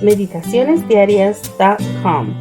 meditacionesdiarias.com.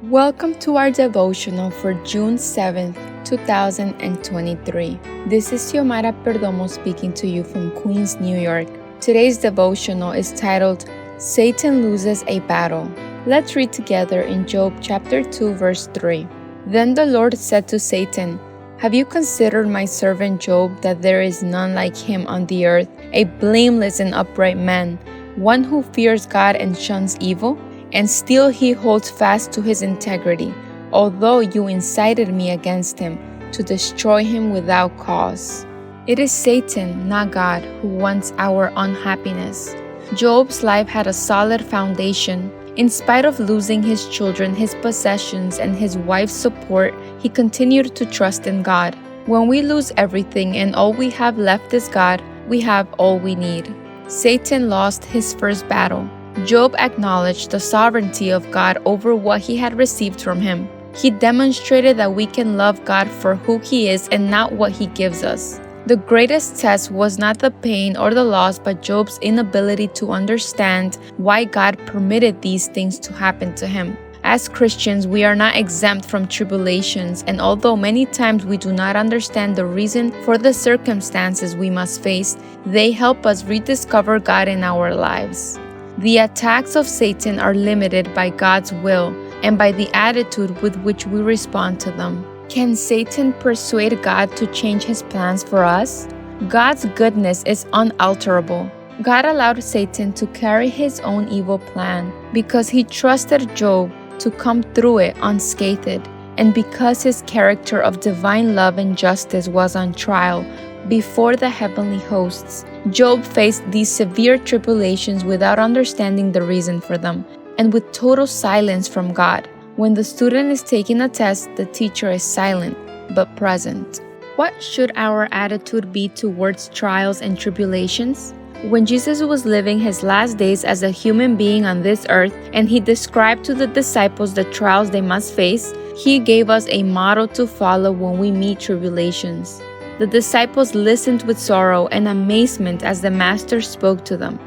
Welcome to our devotional for June 7th, 2023. This is Xiomara Perdomo speaking to you from Queens, New York. Today's devotional is titled, Satan Loses a Battle. Let's read together in Job chapter 2, verse 3. Then the Lord said to Satan, Have you considered my servant Job, that there is none like him on the earth, a blameless and upright man, one who fears God and shuns evil? And still he holds fast to his integrity, although you incited me against him to destroy him without cause. It is Satan, not God, who wants our unhappiness. Job's life had a solid foundation. In spite of losing his children, his possessions, and his wife's support, he continued to trust in God. When we lose everything and all we have left is God, we have all we need. Satan lost his first battle. Job acknowledged the sovereignty of God over what he had received from him. He demonstrated that we can love God for who he is and not what he gives us. The greatest test was not the pain or the loss, but Job's inability to understand why God permitted these things to happen to him. As Christians, we are not exempt from tribulations, and although many times we do not understand the reason for the circumstances we must face, they help us rediscover God in our lives. The attacks of Satan are limited by God's will and by the attitude with which we respond to them. Can Satan persuade God to change his plans for us? God's goodness is unalterable. God allowed Satan to carry his own evil plan because he trusted Job to come through it unscathed, and because his character of divine love and justice was on trial before the heavenly hosts. Job faced these severe tribulations without understanding the reason for them, and with total silence from God. When the student is taking a test, the teacher is silent, but present. What should our attitude be towards trials and tribulations? When Jesus was living his last days as a human being on this earth, and he described to the disciples the trials they must face, he gave us a model to follow when we meet tribulations. The disciples listened with sorrow and amazement as the Master spoke to them.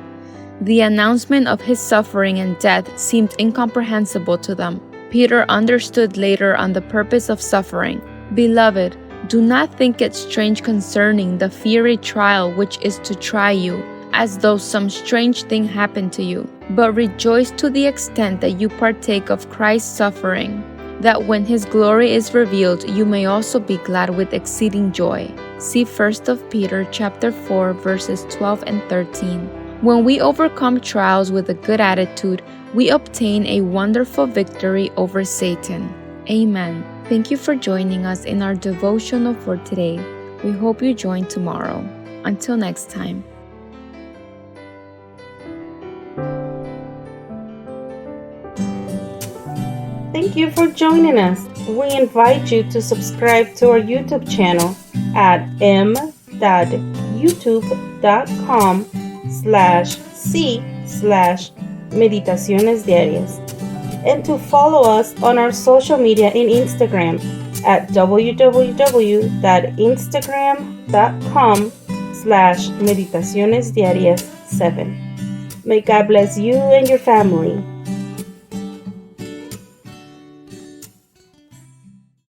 The announcement of his suffering and death seemed incomprehensible to them. Peter understood later on the purpose of suffering. Beloved, do not think it strange concerning the fiery trial which is to try you, as though some strange thing happened to you, but rejoice to the extent that you partake of Christ's suffering, that when his glory is revealed, you may also be glad with exceeding joy. See 1 Peter chapter 4, verses 12 and 13. When we overcome trials with a good attitude, we obtain a wonderful victory over Satan. Amen. Thank you for joining us in our devotional for today. We hope you join tomorrow. Until next time. Thank you for joining us. We invite you to subscribe to our YouTube channel at m.youtube.com/c/Meditaciones Diarias, and to follow us on our social media in Instagram at www.instagram.com/meditacionesdiarias7. May God bless you and your family.